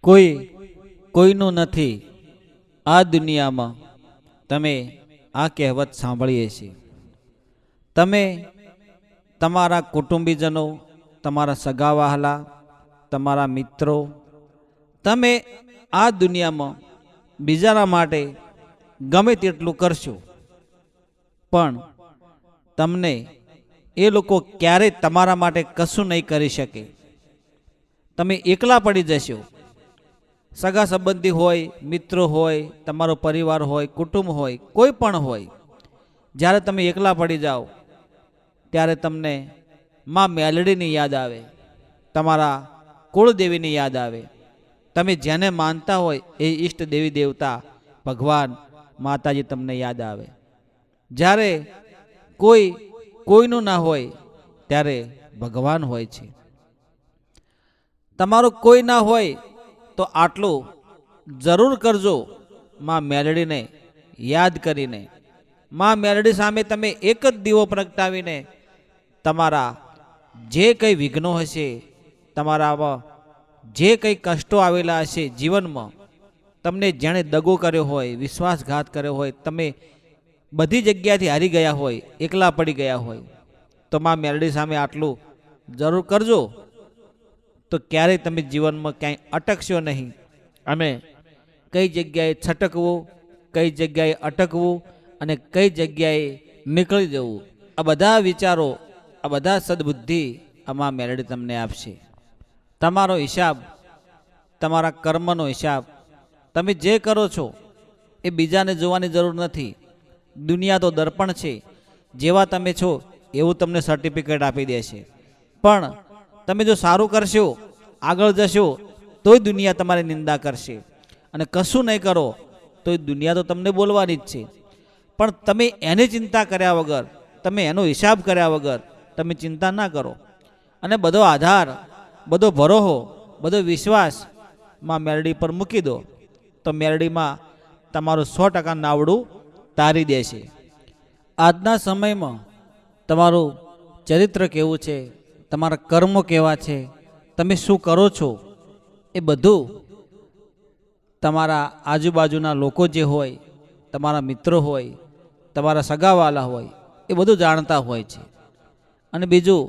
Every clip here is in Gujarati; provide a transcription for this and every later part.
કોઈ કોઈનું નથી આ દુનિયામાં. તમે આ કહેવત સાંભળીએ છીએ. તમે તમારા કુટુંબીજનો, તમારા સગા વહાલા, તમારા મિત્રો, તમે આ દુનિયામાં બીજાના માટે ગમે તેટલું કરશો, પણ તમને એ લોકો ક્યારેય તમારા માટે કશું નહીં કરી શકે. તમે એકલા પડી જશો. સગા સંબંધી હોય, મિત્રો હોય, તમારો પરિવાર હોય, કુટુંબ હોય, કોઈ પણ હોય, જ્યારે તમે એકલા પડી જાઓ ત્યારે તમને માં મેલડીની યાદ આવે, તમારા કુળદેવીની યાદ આવે. તમે જેને માનતા હોય એ ઈષ્ટ દેવી દેવતા, ભગવાન, માતાજી તમને યાદ આવે. જ્યારે કોઈનું ના હોય ત્યારે ભગવાન હોય છે. તમારું કોઈ ના હોય તો આટલું જરૂર કરજો, માં મેલડીને યાદ કરીને. માં મેલડી સામે તમે એક જ દીવો પ્રગટાવીને તમારા જે કંઈ વિઘ્નો હશે, તમારામાં જે કંઈ કષ્ટો આવેલા હશે જીવનમાં, તમને જેણે દગો કર્યો હોય, વિશ્વાસઘાત કર્યો હોય, તમે બધી જગ્યાથી હારી ગયા હોય, એકલા પડી ગયા હોય, તો માં મેલડી સામે આટલું જરૂર કરજો, તો ક્યારેય તમે જીવનમાં ક્યાંય અટકશો નહીં. અને કઈ જગ્યાએ છટકવું, કઈ જગ્યાએ અટકવું અને કઈ જગ્યાએ નીકળી જવું, આ બધા વિચારો, આ બધા સદબુદ્ધિ આમાં મેલડી તમને આપશે. તમારો હિસાબ, તમારા કર્મનો હિસાબ, તમે જે કરો છો એ બીજાને જોવાની જરૂર નથી. દુનિયા તો દર્પણ છે, જેવા તમે છો એવું તમને સર્ટિફિકેટ આપી દેશે. પણ તમે જો સારું કરશો, આગળ જશો, તોય દુનિયા તમારી નિંદા કરશે. અને કશું નહીં કરો તોય દુનિયા તો તમને બોલવાની જ છે. પણ તમે એની ચિંતા કર્યા વગર, તમે એનો હિસાબ કર્યા વગર તમે ચિંતા ના કરો અને બધો આધાર, બધો ભરોસો, બધો વિશ્વાસ માં મેલડી પર મૂકી દો, તો મેલડીમાં તમારું 100% નાવડું તારી દેશે. આજના સમયમાં તમારું ચરિત્ર કેવું છે, તમારા કર્મો કેવા છે, તમે શું કરો છો, એ બધું તમારા આજુબાજુના લોકો જે હોય, તમારા મિત્રો હોય, તમારા સગાવાલા હોય, એ બધું જાણતા હોય છે. અને બીજું,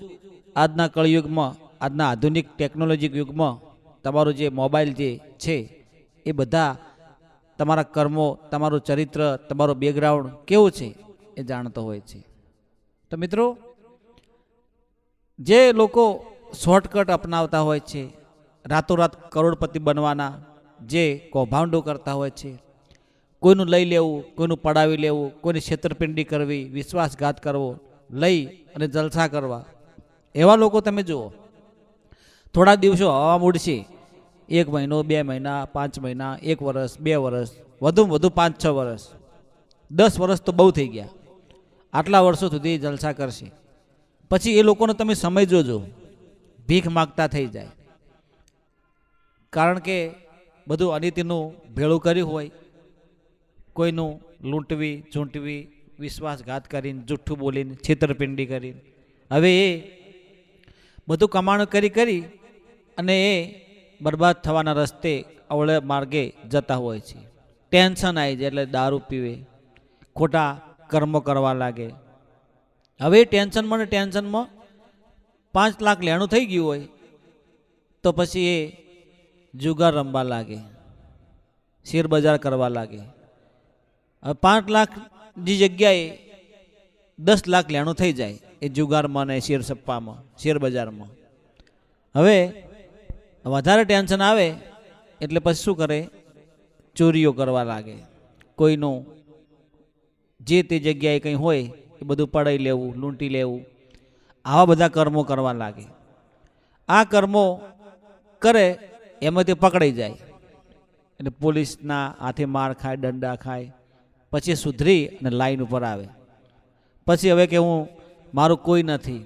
આજના કળયુગમાં, આજના આધુનિક ટેકનોલોજીક યુગમાં તમારું જે મોબાઈલ જે છે એ બધા તમારા કર્મો, તમારું ચરિત્ર, તમારું બેકગ્રાઉન્ડ કેવું છે એ જાણતો હોય છે. તો મિત્રો, જે લોકો શોર્ટકટ અપનાવતા હોય છે, રાતોરાત કરોડપતિ બનવાના જે કૌભાંડો કરતા હોય છે, કોઈનું લઈ લેવું, કોઈનું પડાવી લેવું, કોઈની છેતરપિંડી કરવી, વિશ્વાસઘાત કરવો, લઈ અને જલસા કરવા, એવા લોકો તમે જુઓ, થોડા દિવસો હવા મૂડશે, 1 મહિનો, 2 મહિના, 5 મહિના, 1 વર્ષ, 2 વર્ષ, વધુમાં વધુ 5-6 વર્ષ, 10 વર્ષ તો બહુ થઈ ગયા, આટલા વર્ષો સુધી જલસા કરશે. પછી એ લોકોનો તમે સમય જોજો, ભીખ માગતા થઈ જાય. કારણ કે બધું અનિતિનું ભેળું કર્યું હોય, કોઈનું લૂંટવી, ચૂંટવી, વિશ્વાસઘાત કરીને, જુઠ્ઠું બોલીને, છેતરપિંડી કરીને, હવે એ બધું કમાણું કરી અને એ બરબાદ થવાના રસ્તે, અવળે માર્ગે જતા હોય છે. ટેન્શન આવી જાય એટલે દારૂ પીવે, ખોટા કર્મો કરવા લાગે. હવે ટેન્શનમાં ને ટેન્શનમાં 5 લાખ લેણું થઈ ગયું હોય તો પછી એ જુગાર રમવા લાગે, શેર બજાર કરવા લાગે. હવે 5 લાખની જગ્યાએ 10 લાખ લેણું થઈ જાય એ જુગારમાં ને શેર સપ્પામાં, શેર બજારમાં. હવે વધારે ટેન્શન આવે એટલે પછી શું કરે, ચોરીઓ કરવા લાગે. કોઈનું જે તે જગ્યાએ કંઈ હોય એ બધું પડાવી લેવું, લૂંટી લેવું, આવા બધા કર્મો કરવા લાગે. આ કર્મો કરે એમાંથી પકડાઈ જાય એટલે પોલીસના હાથે માર ખાય, દંડા ખાય, પછી સુધરી અને લાઈન ઉપર આવે. પછી હવે કે હું, મારું કોઈ નથી,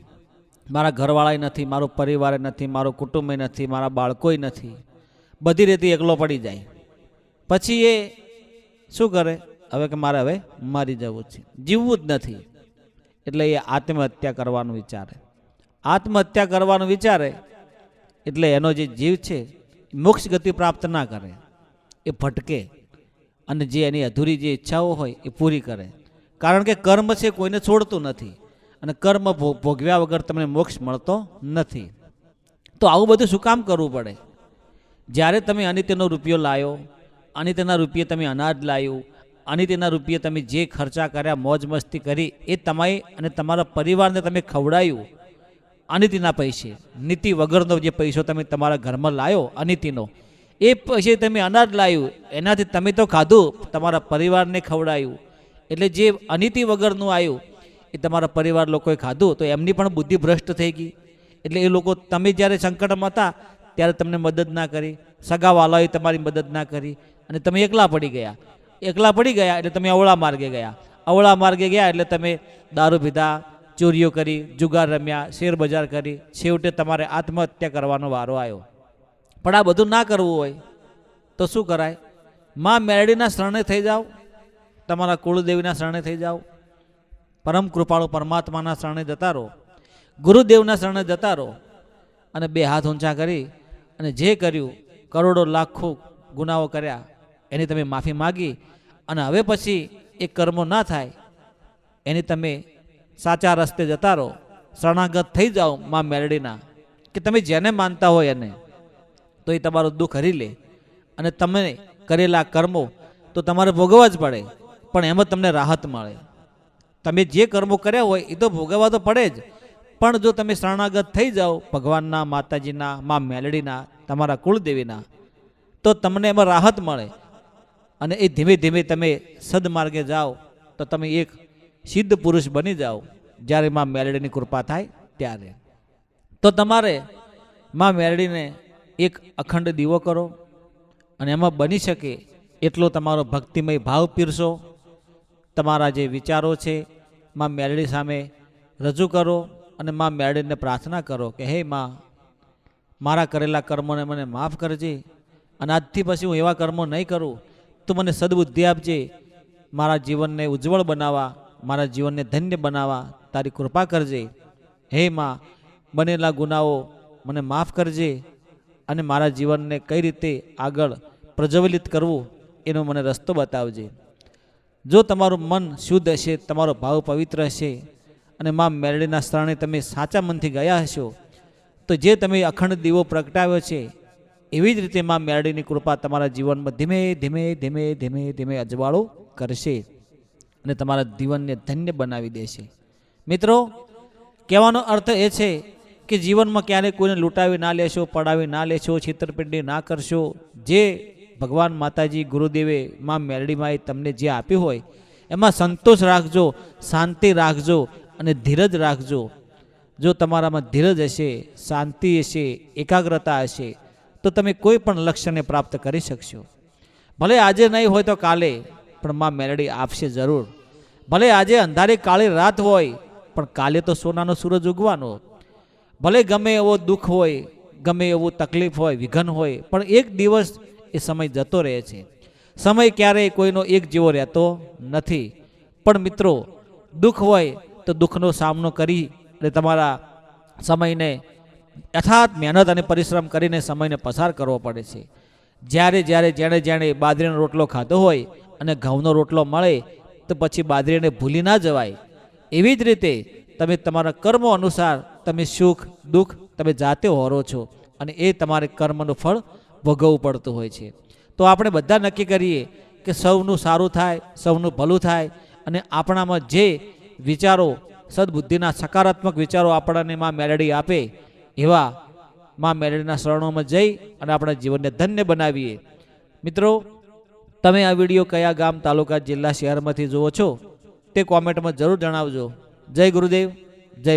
મારા ઘરવાળાય નથી, મારો પરિવાર નથી, મારો કુટુંબ નથી, મારા બાળકોય નથી, બધી રીતે એકલો પડી જાય. પછી એ શું કરે, હવે કે મારે હવે મરી જવું છે, જીવવું જ નથી, એટલે એ આત્મહત્યા કરવાનું વિચારે. આત્મહત્યા કરવાનું વિચારે એટલે એનો જે જીવ છે મોક્ષ ગતિ પ્રાપ્ત ના કરે, એ ભટકે અને જે એની અધૂરી જે ઈચ્છાઓ હોય એ પૂરી કરે. કારણ કે કર્મ છે કોઈને છોડતું નથી અને કર્મ ભોગવ્યા વગર તમને મોક્ષ મળતો નથી. તો આવું બધું શું કામ કરવું પડે? જ્યારે તમે અનિત્યનો રૂપિયો લાયો, અનિત્યના રૂપિયે તમે અનાજ લાવ્યું, અનિત્યના રૂપિયે તમે જે ખર્ચા કર્યા, મોજ મસ્તી કરી, એ તમારી અને તમારા પરિવારને તમે ખવડાવ્યું અનિતિના પૈસે. નીતિ વગરનો જે પૈસો તમે તમારા ઘરમાં લાવ્યો અનિતિનો, એ પૈસે તમે અનાજ લાવ્યું, એનાથી તમે તો ખાધું, તમારા પરિવારને ખવડાવ્યું. એટલે જે અનિતિ વગરનું આવ્યું એ તમારા પરિવાર લોકોએ ખાધું, તો એમની પણ બુદ્ધિ ભ્રષ્ટ થઈ ગઈ. એટલે એ લોકો તમે જ્યારે સંકટમાં હતા ત્યારે તમને મદદ ના કરી, સગાવાલાઓએ તમારી મદદ ના કરી અને તમે એકલા પડી ગયા. એકલા પડી ગયા એટલે તમે અવળા માર્ગે ગયા. અવળા માર્ગે ગયા એટલે તમે દારૂ પીધા, ચોરીઓ કરી, જુગાર રમ્યા, શેર બજાર કરી, છેવટે તમારે આત્મહત્યા કરવાનો વારો આવ્યો. પણ આ બધું ના કરવું હોય તો શું કરાય? માં મેરડીના શરણે થઈ જાઓ, તમારા કુળદેવીના શરણે થઈ જાઓ, પરમ કૃપાળુ પરમાત્માના શરણે જતા રહો, ગુરુદેવના શરણે જતા રહો અને બે હાથ ઊંચા કરી અને જે કર્યું, કરોડો લાખો ગુનાઓ કર્યા, એની તમે માફી માગી અને હવે પછી એ કર્મો ના થાય એની તમે સાચા રસ્તે જતા રહો, શરણાગત થઈ જાઓ માં મેરડીના. કે તમે જેને માનતા હોય એને, તો એ તમારું દુઃખ હરી લે અને તમે કરેલા કર્મો તો તમારે ભોગવવા જ પડે, પણ એમાં તમને રાહત મળે. તમે જે કર્મો કર્યા હોય એ તો ભોગવવા તો પડે જ, પણ જો તમે શરણાગત થઈ જાઓ ભગવાનના, માતાજીના, માં મેલડીના, તમારા કુળદેવીના, તો તમને એમાં રાહત મળે અને એ ધીમે ધીમે તમે સદમાર્ગે જાઓ તો તમે એક સિદ્ધ પુરુષ બની જાઓ જ્યારે માં મેલડીની કૃપા થાય ત્યારે. તો તમારે માં મેલડીને એક અખંડ દીવો કરો અને એમાં બની શકે એટલો તમારો ભક્તિમય ભાવ પીરસો. તમારા જે વિચારો છે માં મેલડી સામે રજૂ કરો અને માં મેલડીને પ્રાર્થના કરો કે હે માં, મારા કરેલા કર્મોને મને માફ કરજે અને આજથી પછી હું એવા કર્મો નહીં કરું. તું મને સદબુદ્ધિ આપજે, મારા જીવનને ઉજ્જવળ બનાવવા, મારા જીવનને ધન્ય બનાવવા તારી કૃપા કરજે. હે માં, બનેલા ગુનાઓ મને માફ કરજે અને મારા જીવનને કઈ રીતે આગળ પ્રજ્વલિત કરવું એનો મને રસ્તો બતાવજે. જો તમારું મન શુદ્ધ હશે, તમારો ભાવ પવિત્ર હશે અને માં મેલડીના શરણે તમે સાચા મનથી ગયા હશો, તો જે તમે અખંડ દીવો પ્રગટાવ્યો છે એવી જ રીતે માં મેલડીની કૃપા તમારા જીવનમાં ધીમે ધીમે ધીમે ધીમે ધીમે અજવાળો કરશે અને તમારા જીવનને ધન્ય બનાવી દેશે. મિત્રો, કહેવાનો અર્થ એ છે કે જીવનમાં ક્યારેય કોઈને લૂંટાવી ના લેશો, પડાવી ના લેશો, છેતરપિંડી ના કરશો. જે ભગવાન માતાજી, ગુરુદેવે, માં મેલડીમાએ તમને જે આપ્યું હોય એમાં સંતોષ રાખજો, શાંતિ રાખજો અને ધીરજ રાખજો. જો તમારામાં ધીરજ હશે, શાંતિ હશે, એકાગ્રતા હશે, તો તમે કોઈ પણ લક્ષ્યને પ્રાપ્ત કરી શકશો. ભલે આજે નહીં હોય તો કાલે, પણ માં મેલડી આપશે જરૂર. ભલે આજે અંધારી કાળી રાત હોય, પણ કાલે તો સોનાનો સૂરજ ઉગવાનો. ભલે ગમે એવો દુઃખ હોય, ગમે એવું તકલીફ હોય, વિઘન હોય, પણ એક દિવસ એ સમય જતો રહે છે. સમય ક્યારેય કોઈનો એક જેવો રહેતો નથી. પણ મિત્રો, દુઃખ હોય તો દુઃખનો સામનો કરી અને તમારા સમયને યથાર્થ મહેનત અને પરિશ્રમ કરીને સમયને પસાર કરવો પડે છે. જ્યારે જ્યારે જેણે જેણે બાજરીનો રોટલો ખાધો હોય અને ઘઉંનો રોટલો મળે તો પછી બાજરીને ભૂલી ના જવાય. એવી જ રીતે તમે તમારા કર્મો અનુસાર તમે સુખ દુઃખ તમે જાતે હોરો છો અને એ તમારે કર્મનું ફળ ભોગવવું પડતું હોય છે. તો આપણે બધા નક્કી કરીએ કે સૌનું સારું થાય, સૌનું ભલું થાય અને આપણામાં જે વિચારો, સદબુદ્ધિના સકારાત્મક વિચારો આપણને માં મેલડી આપે એવા માં મેલડીના શરણોમાં જઈ અને આપણા જીવનને ધન્ય બનાવીએ. મિત્રો, તમે આ વિડીયો કયા ગામ, તાલુકા, જિલ્લા, શહેરમાંથી જુઓ છો તે કોમેન્ટમાં જરૂર જણાવજો. જય ગુરુદેવ, જય